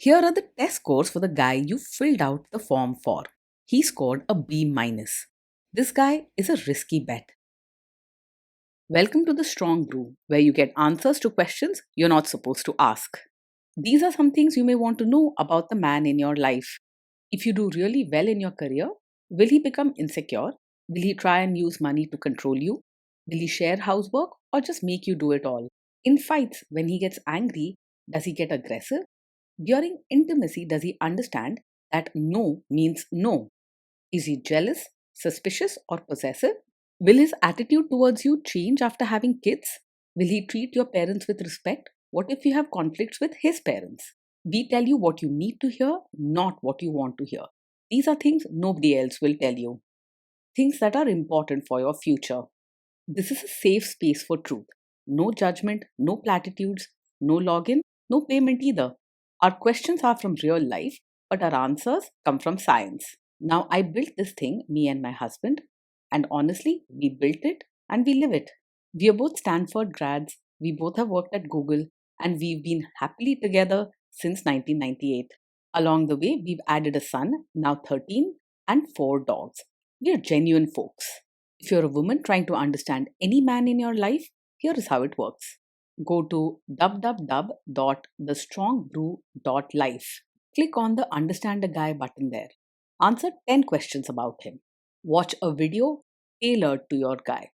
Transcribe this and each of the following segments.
Here are the test scores for the guy you filled out the form for. He scored a B minus. This guy is a risky bet. Welcome to the Strong Brew, where you get answers to questions you're not supposed to ask. These are some things you may want to know about the man in your life. If you do really well in your career, will he become insecure? Will he try and use money to control you? Will he share housework or just make you do it all? In fights, when he gets angry, does he get aggressive? During intimacy, does he understand that no means no? Is he jealous, suspicious, or possessive? Will his attitude towards you change after having kids? Will he treat your parents with respect? What if you have conflicts with his parents? We tell you what you need to hear, not what you want to hear. These are things nobody else will tell you. Things that are important for your future. This is a safe space for truth. No judgment, no platitudes, no login, no payment either. Our questions are from real life, but our answers come from science. Now, I built this thing, me and my husband, and honestly, we built it and we live it. We are both Stanford grads, we both have worked at Google, and we've been happily together since 1998. Along the way, we've added a son, now 13, and 4 dogs. We are genuine folks. If you're a woman trying to understand any man in your life, here is how it works. Go to www.thestrongbrew.life. Click on the Understand a Guy button there. Answer 10 questions about him. Watch a video tailored to your guy.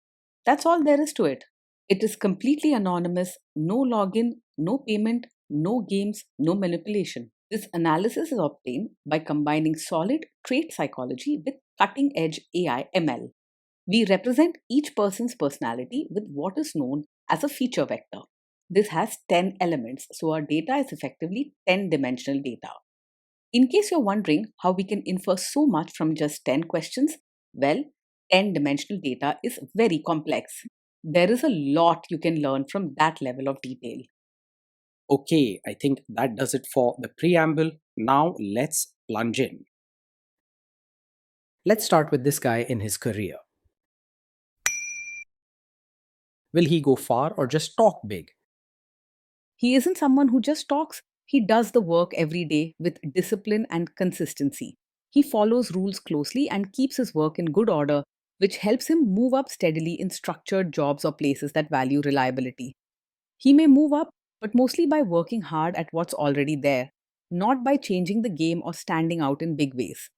That's all there is to it. It is completely anonymous, no login, no payment, no games, no manipulation. This analysis is obtained by combining solid trait psychology with cutting edge AI ML. We represent each person's personality with what is known as a feature vector. This has 10 elements, so our data is effectively 10-dimensional data. In case you're wondering how we can infer so much from just 10 questions, well, 10-dimensional data is very complex. There is a lot you can learn from that level of detail. Okay, I think that does it for the preamble. Now let's plunge in. Let's start with this guy in his career. Will he go far or just talk big? He isn't someone who just talks, he does the work every day with discipline and consistency. He follows rules closely and keeps his work in good order, which helps him move up steadily in structured jobs or places that value reliability. He may move up, but mostly by working hard at what's already there, not by changing the game or standing out in big ways.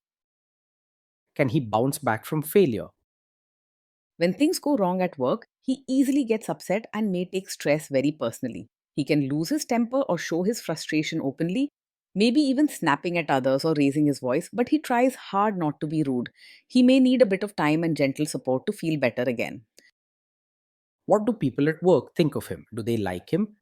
Can he bounce back from failure? When things go wrong at work, he easily gets upset and may take stress very personally. He can lose his temper or show his frustration openly, maybe even snapping at others or raising his voice, but he tries hard not to be rude. He may need a bit of time and gentle support to feel better again. What do people at work think of him? Do they like him?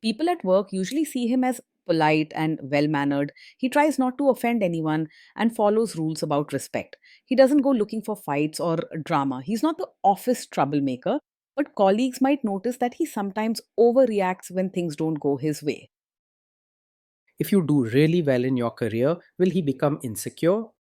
People at work usually see him as polite and well mannered. He tries not to offend anyone and follows rules about respect. He doesn't go looking for fights or drama. He's not the office troublemaker, but colleagues might notice that he sometimes overreacts when things don't go his way. If you do really well in your career, will he become insecure?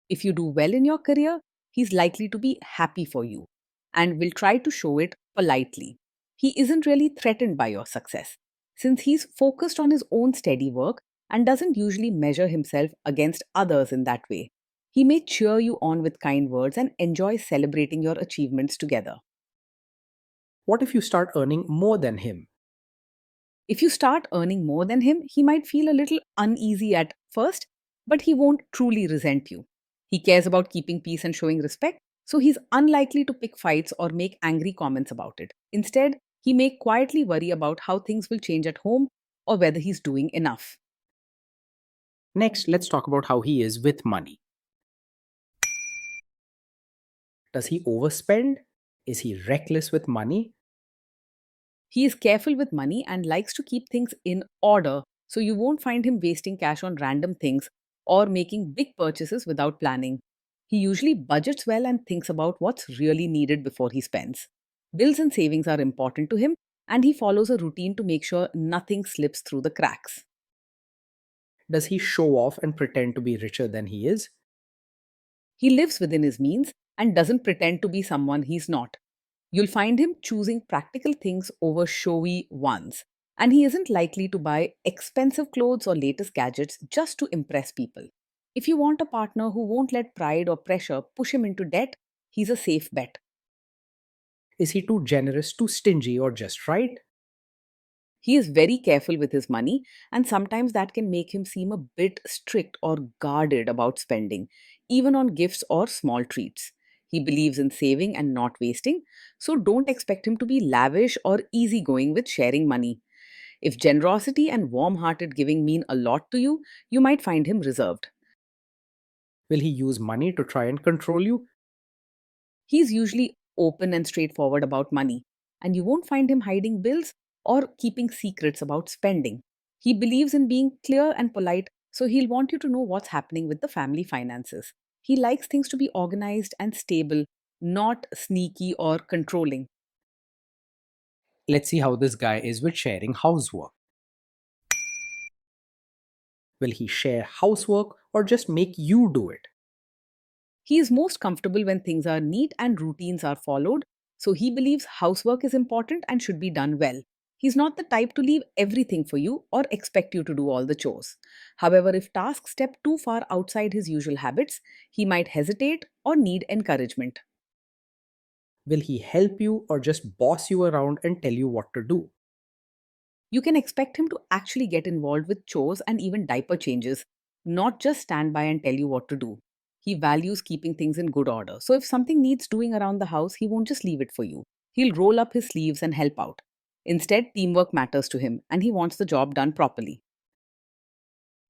If you do well in your career, he's likely to be happy for you and will try to show it politely. He isn't really threatened by your success since he's focused on his own steady work and doesn't usually measure himself against others in that way. He may cheer you on with kind words and enjoy celebrating your achievements together. What if you start earning more than him? If you start earning more than him, he might feel a little uneasy at first, but he won't truly resent you. He cares about keeping peace and showing respect, so he's unlikely to pick fights or make angry comments about it. Instead, he may quietly worry about how things will change at home or whether he's doing enough. Next, let's talk about how he is with money. Does he overspend? Is he reckless with money? He is careful with money and likes to keep things in order, so you won't find him wasting cash on random things or making big purchases without planning. He usually budgets well and thinks about what's really needed before he spends. Bills and savings are important to him, and he follows a routine to make sure nothing slips through the cracks. Does he show off and pretend to be richer than he is? He lives within his means and doesn't pretend to be someone he's not. You'll find him choosing practical things over showy ones, And he isn't likely to buy expensive clothes or latest gadgets just to impress people. If you want a partner who won't let pride or pressure push him into debt, he's a safe bet. Is he too generous, too stingy, or just right? He is very careful with his money, and sometimes that can make him seem a bit strict or guarded about spending, even on gifts or small treats. He believes in saving and not wasting, so don't expect him to be lavish or easygoing with sharing money. If generosity and warm hearted giving mean a lot to you, you might find him reserved. Will he use money to try and control you? He's usually open and straightforward about money, and you won't find him hiding bills or keeping secrets about spending. He believes in being clear and polite, so he'll want you to know what's happening with the family finances. He likes things to be organized and stable, not sneaky or controlling. Let's see how this guy is with sharing housework. Will he share housework or just make you do it? He is most comfortable when things are neat and routines are followed, so he believes housework is important and should be done well. He's not the type to leave everything for you or expect you to do all the chores. However, if tasks step too far outside his usual habits, he might hesitate or need encouragement. Will he help you or just boss you around and tell you what to do? You can expect him to actually get involved with chores and even diaper changes, not just stand by and tell you what to do. He values keeping things in good order. So if something needs doing around the house, he won't just leave it for you. He'll roll up his sleeves and help out. Instead, teamwork matters to him and he wants the job done properly.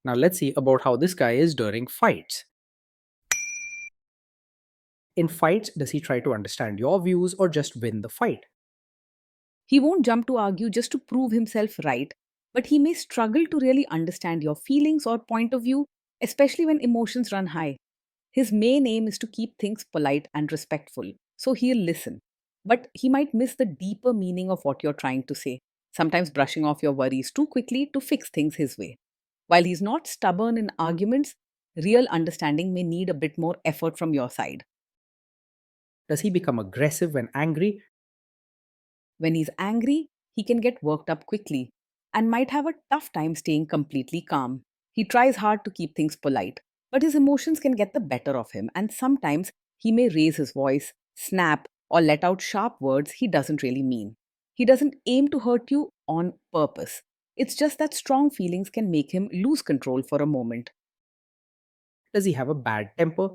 Now let's see about how this guy is during fights. In fights, does he try to understand your views or just win the fight? He won't jump to argue just to prove himself right, but he may struggle to really understand your feelings or point of view, especially when emotions run high. His main aim is to keep things polite and respectful, so he'll listen. But he might miss the deeper meaning of what you're trying to say, sometimes brushing off your worries too quickly to fix things his way. While he's not stubborn in arguments, real understanding may need a bit more effort from your side. Does he become aggressive when angry? When he's angry, he can get worked up quickly and might have a tough time staying completely calm. He tries hard to keep things polite, but his emotions can get the better of him, and sometimes he may raise his voice, snap, or let out sharp words he doesn't really mean. He doesn't aim to hurt you on purpose. It's just that strong feelings can make him lose control for a moment. Does he have a bad temper?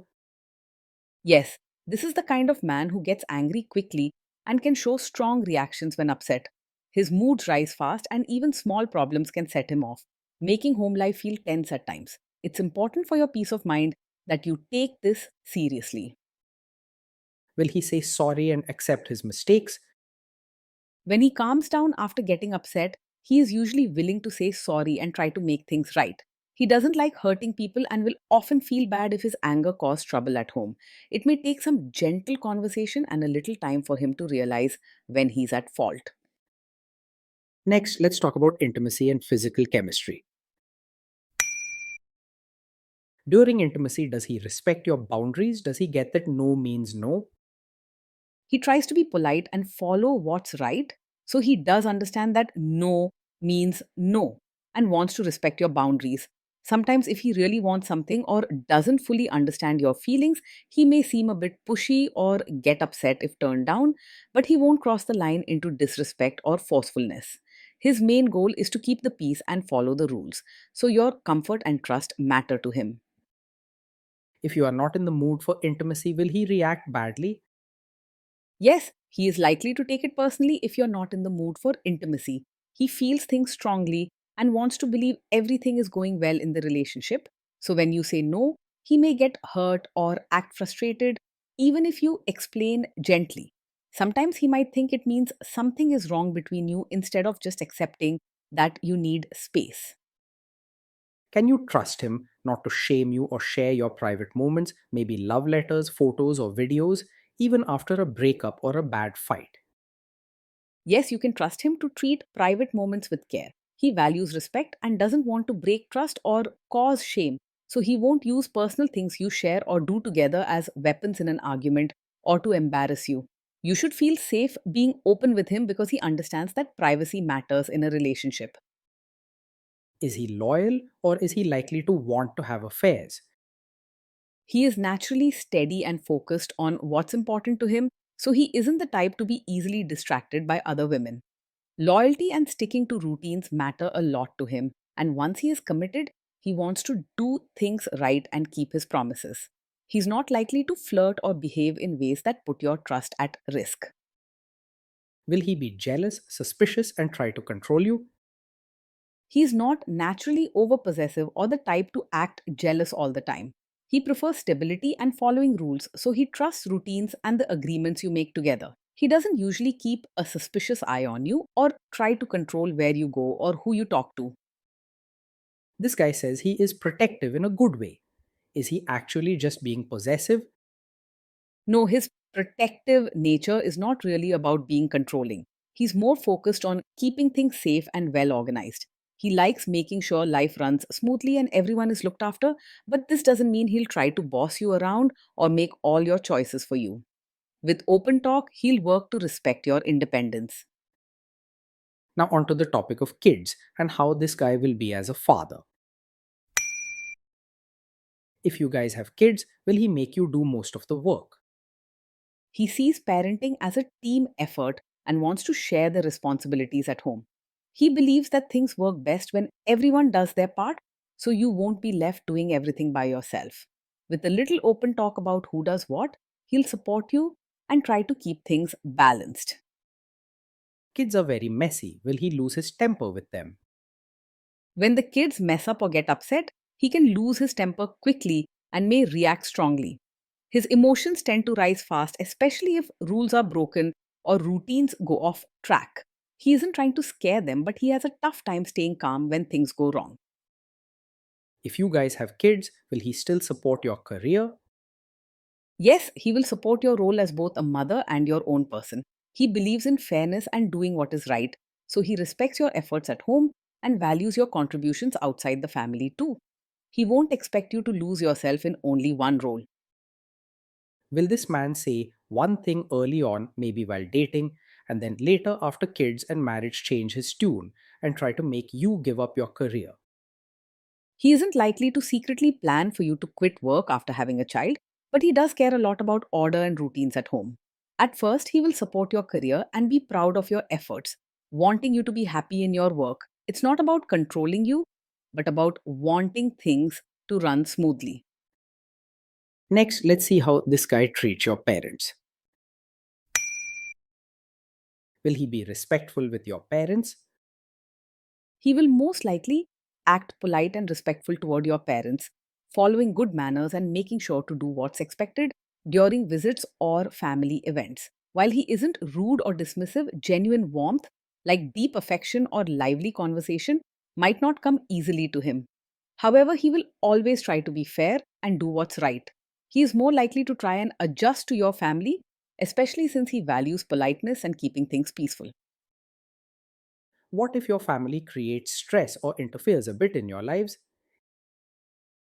Yes, this is the kind of man who gets angry quickly and can show strong reactions when upset. His moods rise fast, and even small problems can set him off, making home life feel tense at times. It's important for your peace of mind that you take this seriously. Will he say sorry and accept his mistakes? When he calms down after getting upset, he is usually willing to say sorry and try to make things right. He doesn't like hurting people and will often feel bad if his anger caused trouble at home. It may take some gentle conversation and a little time for him to realize when he's at fault. Next, let's talk about intimacy and physical chemistry. During intimacy, does he respect your boundaries? Does he get that no means no? He tries to be polite and follow what's right, so he does understand that no means no and wants to respect your boundaries. Sometimes, if he really wants something or doesn't fully understand your feelings, he may seem a bit pushy or get upset if turned down, but he won't cross the line into disrespect or forcefulness. His main goal is to keep the peace and follow the rules, so your comfort and trust matter to him. If you are not in the mood for intimacy, will he react badly? Yes, he is likely to take it personally if you're not in the mood for intimacy. He feels things strongly and wants to believe everything is going well in the relationship. So when you say no, he may get hurt or act frustrated, even if you explain gently. Sometimes he might think it means something is wrong between you instead of just accepting that you need space. Can you trust him not to shame you or share your private moments, maybe love letters, photos, or videos, even after a breakup or a bad fight? Yes, you can trust him to treat private moments with care. He values respect and doesn't want to break trust or cause shame. So he won't use personal things you share or do together as weapons in an argument or to embarrass you. You should feel safe being open with him because he understands that privacy matters in a relationship. Is he loyal or is he likely to want to have affairs? He is naturally steady and focused on what's important to him, so he isn't the type to be easily distracted by other women. Loyalty and sticking to routines matter a lot to him, and once he is committed, he wants to do things right and keep his promises. He's not likely to flirt or behave in ways that put your trust at risk. Will he be jealous, suspicious, and try to control you? He's not naturally overpossessive or the type to act jealous all the time. He prefers stability and following rules, so he trusts routines and the agreements you make together. He doesn't usually keep a suspicious eye on you or try to control where you go or who you talk to. This guy says he is protective in a good way. Is he actually just being possessive? No, his protective nature is not really about being controlling. He's more focused on keeping things safe and well organized. He likes making sure life runs smoothly and everyone is looked after, but this doesn't mean he'll try to boss you around or make all your choices for you. With open talk, he'll work to respect your independence. Now, onto the topic of kids and how this guy will be as a father. If you guys have kids, will he make you do most of the work? He sees parenting as a team effort and wants to share the responsibilities at home. He believes that things work best when everyone does their part, so you won't be left doing everything by yourself. With a little open talk about who does what, he'll support you and try to keep things balanced. Kids are very messy. Will he lose his temper with them? When the kids mess up or get upset, he can lose his temper quickly and may react strongly. His emotions tend to rise fast, especially if rules are broken or routines go off track. He isn't trying to scare them, but he has a tough time staying calm when things go wrong. If you guys have kids, will he still support your career? Yes, he will support your role as both a mother and your own person. He believes in fairness and doing what is right, so he respects your efforts at home and values your contributions outside the family too. He won't expect you to lose yourself in only one role. Will this man say one thing early on, maybe while dating, and then later after kids and marriage change his tune and try to make you give up your career? He isn't likely to secretly plan for you to quit work after having a child, but he does care a lot about order and routines at home. At first, he will support your career and be proud of your efforts, wanting you to be happy in your work. It's not about controlling you, but about wanting things to run smoothly. Next, let's see how this guy treats your parents. Will he be respectful with your parents? He will most likely act polite and respectful toward your parents, following good manners and making sure to do what's expected during visits or family events. While he isn't rude or dismissive, genuine warmth, like deep affection or lively conversation, might not come easily to him. However, he will always try to be fair and do what's right. He is more likely to try and adjust to your family, especially since he values politeness and keeping things peaceful. What if your family creates stress or interferes a bit in your lives?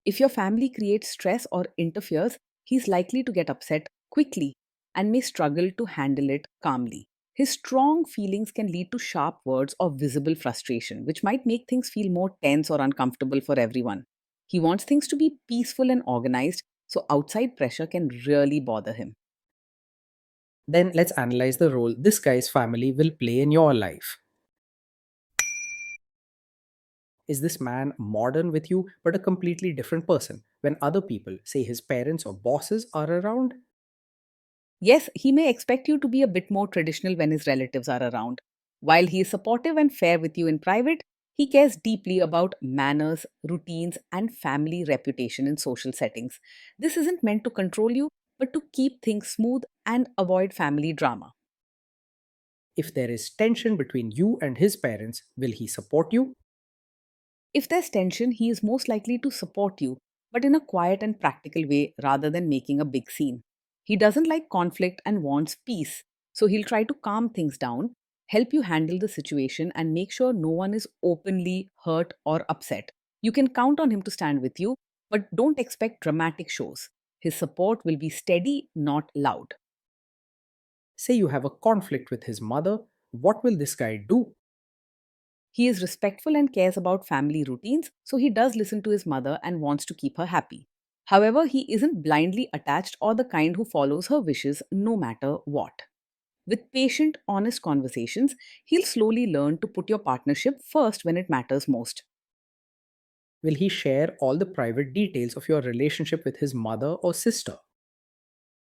If your family creates stress or interferes, he's likely to get upset quickly and may struggle to handle it calmly. His strong feelings can lead to sharp words or visible frustration, which might make things feel more tense or uncomfortable for everyone. He wants things to be peaceful and organized, so outside pressure can really bother him. Then let's analyze the role this guy's family will play in your life. Is this man modern with you but a completely different person when other people, say his parents or bosses, are around? Yes, he may expect you to be a bit more traditional when his relatives are around. While he is supportive and fair with you in private, he cares deeply about manners, routines, and family reputation in social settings. This isn't meant to control you, but to keep things smooth and avoid family drama. If there is tension between you and his parents, will he support you? If there's tension, he is most likely to support you, but in a quiet and practical way rather than making a big scene. He doesn't like conflict and wants peace, so he'll try to calm things down, help you handle the situation, and make sure no one is openly hurt or upset. You can count on him to stand with you, but don't expect dramatic shows. His support will be steady, not loud. Say you have a conflict with his mother, what will this guy do? He is respectful and cares about family routines, so he does listen to his mother and wants to keep her happy. However, he isn't blindly attached or the kind who follows her wishes no matter what. With patient, honest conversations, he'll slowly learn to put your partnership first when it matters most. Will he share all the private details of your relationship with his mother or sister?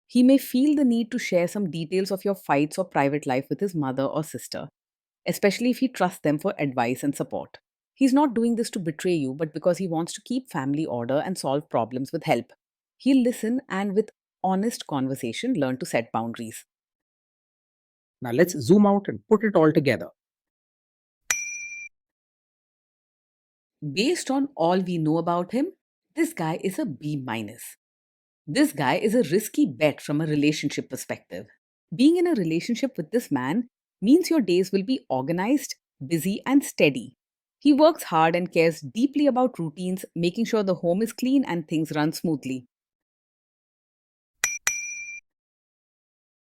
He may feel the need to share some details of your fights or private life with his mother or sister, especially if he trusts them for advice and support. He's not doing this to betray you, but because he wants to keep family order and solve problems with help. He'll listen and, with honest conversation, learn to set boundaries. Now let's zoom out and put it all together. Based on all we know about him, this guy is a B minus. This guy is a risky bet from a relationship perspective. Being in a relationship with this man means your days will be organized, busy, and steady. He works hard and cares deeply about routines, making sure the home is clean and things run smoothly.